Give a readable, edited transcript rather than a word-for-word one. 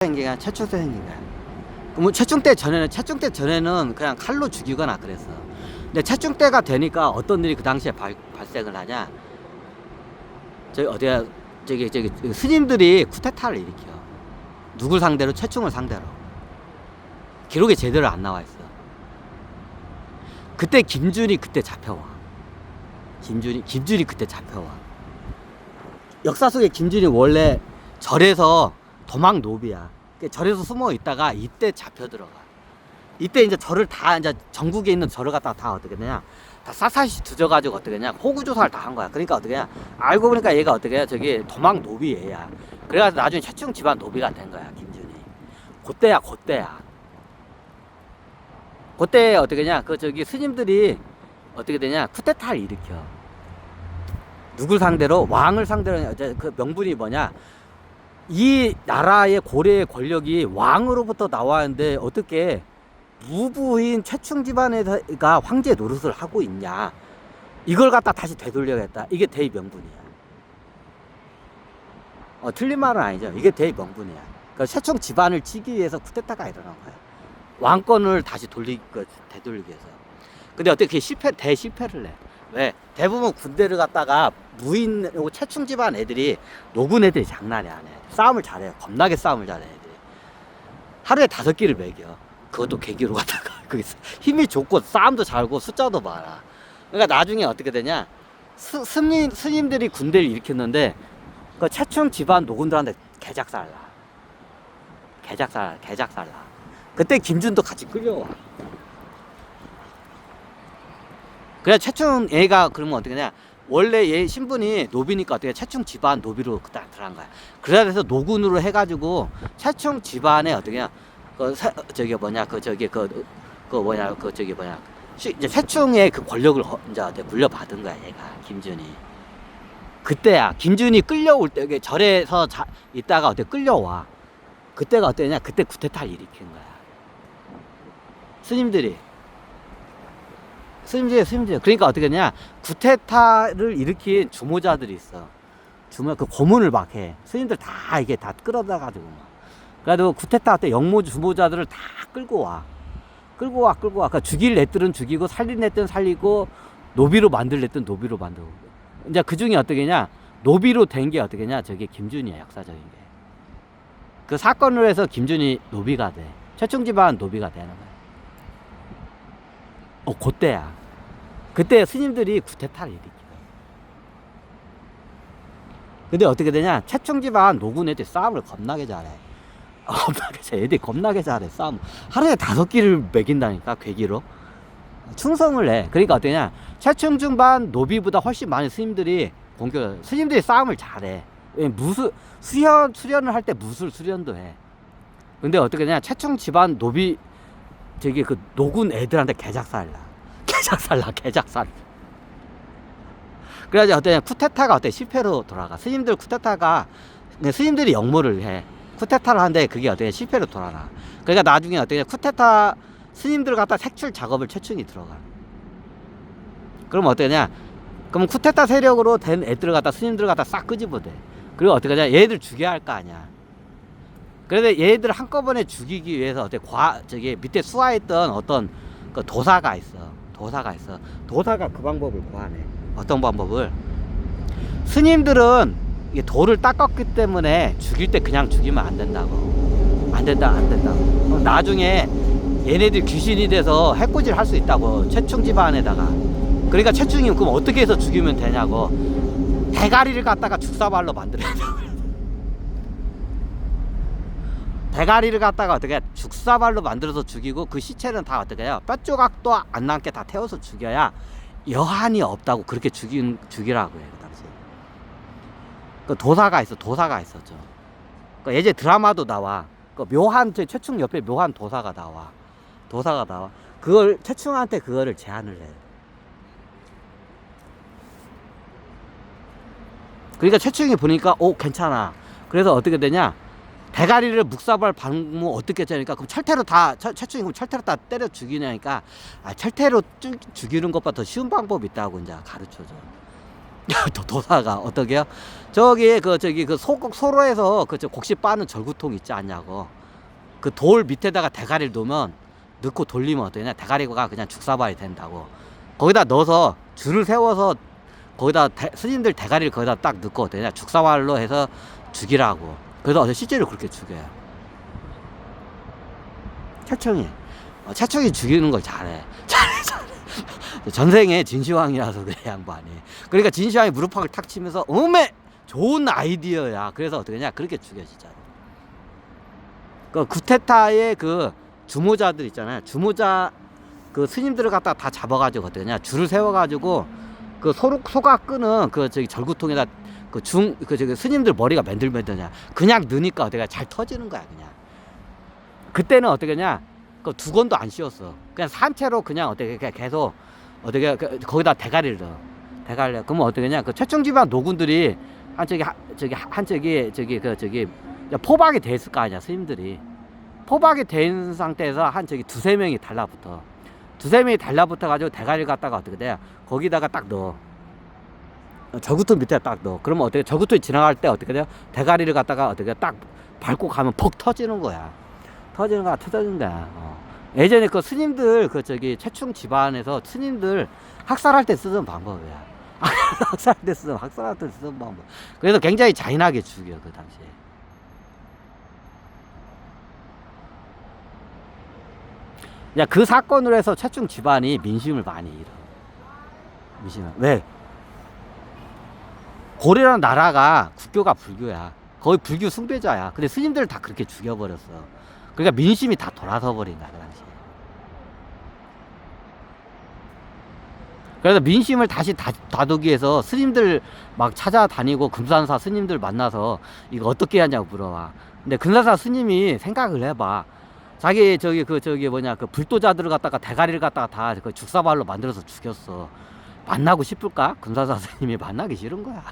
생기가 최충 때 생긴 거야. 그럼 최충 때 전에는 그냥 칼로 죽이거나 그랬어. 근데 최충 때가 되니까 어떤 일이 그 당시에 발생을 하냐? 저기 어디야? 저기 스님들이 쿠데타를 일으켜. 누굴 상대로? 최충을 상대로. 기록에 제대로 안 나와 있어. 그때 김준이 그때 잡혀와. 김준이 그때 잡혀와. 역사 속에 김준이 원래 절에서 도망 노비야. 절에서 숨어 있다가 이때 잡혀 들어가. 이때 이제 절을 다 이제 전국에 있는 절을 갖다가 다 어떻게 되냐? 다 샅샅이 뒤져가지고 어떻게 되냐? 호구 조사를 다 한 거야. 그러니까 어떻게 냐? 알고 보니까 얘가 어떻게 해? 저기 도망 노비 얘야. 그래가지고 나중에 최충 집안 노비가 된 거야, 김준이. 그때야. 그때 어떻게 냐? 그 저기 스님들이 어떻게 되냐? 쿠데타를 일으켜. 누굴 상대로? 왕을 상대로. 그 명분이 뭐냐? 이 나라의 고려의 권력이 왕으로부터 나왔는데 어떻게 무부인 최충 집안에가 황제 노릇을 하고 있냐? 이걸 갖다 다시 되돌려야겠다. 이게 대의 명분이야. 틀린 말은 아니죠. 이게 대의 명분이야. 그러니까 최충 집안을 치기 위해서 쿠데타가 일어난 거야. 왕권을 다시 되돌리기 위해서. 근데 어떻게 대실패를 내? 왜? 대부분 군대를 갖다가 무인 최충 집안 애들이 노군 애들이 장난이 아니야. 싸움을 잘해요. 겁나게 싸움을 잘해 애들이. 하루에 5끼를 먹여. 그것도 계기로 갖다가 힘이 좋고 싸움도 잘고 숫자도 많아. 그러니까 나중에 어떻게 되냐? 스님들이 군대를 일으켰는데 그 최충 집안 노군들한테 개작살나. 그때 김준도 같이 끌려와. 그래 최충 얘가 그러면 어떻게 되냐? 원래 얘 신분이 노비니까 어떻게 최충 집안 노비로 딱 들어간 거야. 그래서 노군으로 해가지고 최충 집안에 어떻게 냐 이제 최충의 그 권력을 이제 물려받은 거야 얘가 김준이. 그때야 김준이 끌려올 때 절에서 있다가 어때 끌려와. 그때가 어땠냐? 그때 쿠데타를 일으킨 거야. 스님들이. 그러니까 어떻게 했냐? 쿠데타를 일으킨 주모자들이 있어. 그 고문을 막 해. 스님들 다 이게 다 끌어다 가지고 막. 그래도 쿠데타 때 주모자들을 다 끌고 와. 그러니까 죽일 애들은 죽이고 살린 애들은 살리고 노비로 만들 애들은 노비로 만들고. 이제 그 중에 어떻게 했냐? 노비로 된 게 어떻게 했냐? 저게 김준이야, 역사적인 게. 그 사건으로 해서 김준이 노비가 돼. 최충 집안 노비가 되는 거야. 그때야. 그때 스님들이 쿠데타를 일으켜. 근데 어떻게 되냐? 최충 집안 노군 애들 싸움을 겁나게 잘해. 애들이 겁나게 잘해, 싸움. 하루에 5끼를 먹인다니까, 괴기로. 충성을 해. 그러니까 어떠냐? 최충 집안 노비보다 훨씬 많은 스님들이 스님들이 싸움을 잘해. 수련을 할 때 무술 수련도 해. 근데 어떻게 되냐? 최충 집안 노비, 그 노군 애들한테 개작살나. 그래가지고 어때? 쿠데타가 어때? 실패로 돌아가. 스님들이 역모를 해. 쿠데타를 하는데 그게 어떻게 실패로 돌아가. 그러니까 나중에 어떻게 쿠데타 스님들 갖다 색출 작업을 최충이 들어가. 그럼 어떠냐? 그럼 쿠데타 세력으로 된 애들을 갖다 스님들 갖다 싹 끄집어대. 그리고 어떻게 하냐? 얘들 죽여야 할 거 아니야. 그래서 얘들 한꺼번에 죽이기 위해서 저기 밑에 수하했던 어떤 그 도사가 있어. 도사가 그 방법을 구하네. 어떤 방법을? 스님들은 돌을 닦았기 때문에 죽일 때 그냥 죽이면 안 된다고. 안 된다. 나중에 얘네들 귀신이 돼서 해코지를 할 수 있다고. 최충 집안에다가. 그러니까 최충이 그럼 어떻게 해서 죽이면 되냐고. 대가리를 갖다가 죽사발로 만들어야 돼. 대가리를 갖다가 어떻게 죽사발로 만들어서 죽이고 그 시체는 다 어떻게 해요? 뼈 조각도 안 남게 다 태워서 죽여야 여한이 없다고 그렇게 죽이라고 해요. 그 당시에. 그 도사가 있었죠. 그 예전 드라마도 나와. 그 최충 옆에 묘한 도사가 나와. 그걸 최충한테 그거를 제안을 해. 그러니까 최충이 보니까 괜찮아. 그래서 어떻게 되냐? 대가리를 묵사발 방무 어떻게 하니까 그럼 최충이 그럼 철퇴로 다 때려 죽이냐니까 철퇴로 죽이는 것보다 더 쉬운 방법이 있다고 이제 가르쳐줘. 도사가 어떻게요? 저기 그 소로에서 그 곡식 빠는 절구통 있지 않냐고. 그 돌 밑에다가 대가리를 놓으면 넣고 돌리면 어떠냐? 대가리가 그냥 죽사발이 된다고. 거기다 넣어서 줄을 세워서 거기다 스님들 대가리를 거기다 딱 넣고 어떠냐? 죽사발로 해서 죽이라고. 그래서 실제로 그렇게 죽여요. 최충이 죽이는 걸 잘해. 전생에 진시황이라서 그래, 양반이. 그러니까 진시황이 무릎팍을 탁 치면서 어메 좋은 아이디어야. 그래서 어떻게 하냐? 그렇게 죽여 진짜로. 그 구테타의 그 주모자들 있잖아요. 주모자 그 스님들을 갖다 다 잡아가지고 어떻게 하냐? 줄을 세워가지고 그 소가 끄는 그 저기 절구통에다 그 저기 스님들 머리가 맨들맨들냐. 그냥 넣으니까 어떻게 잘 터지는 거야 그냥. 그때는 어떻게 하냐? 그 두 건도 안 씌웠어. 그냥 산채로 그냥 어떻게 계속 어떻게 거기다 대가리를 넣어. 대가리를. 그러면 어떻게 하냐? 그 최충지방 노군들이 저기 포박이 돼 있을 거 아니야 스님들이. 포박이 된 상태에서 두세 명이 달라붙어. 두세 명이 달라붙어 가지고 대가리를 갖다가 어떻게 돼? 거기다가 딱 넣어. 저구통 밑에 딱 넣어. 그러면 어떻게 저구통이 지나갈 때 어떻게 돼요? 대가리를 갖다가 어떻게 딱 밟고 가면 퍽 터지는 거야. 터지는 거야. 예전에 그 스님들 그 저기 최충 집안에서 스님들 학살할 때 쓰던 방법이야. 학살할 때 쓰던 방법. 그래서 굉장히 잔인하게 죽여 그 당시에. 야, 그 사건으로 해서 최충 집안이 민심을 많이 잃어. 왜? 고려라는 나라가 국교가 불교야. 거의 불교 숭배자야. 근데 스님들을 다 그렇게 죽여버렸어. 그러니까 민심이 다 돌아서 버린다 그 당시에. 그래서 민심을 다시 다독기 위해서 스님들 막 찾아다니고 금산사 스님들 만나서 이거 어떻게 하냐고 물어봐. 근데 금산사 스님이 생각을 해봐. 자기 그 불도자들을 갖다가 대가리를 갖다가 다 그 죽사발로 만들어서 죽였어. 만나고 싶을까? 금산사 스님이 만나기 싫은 거야.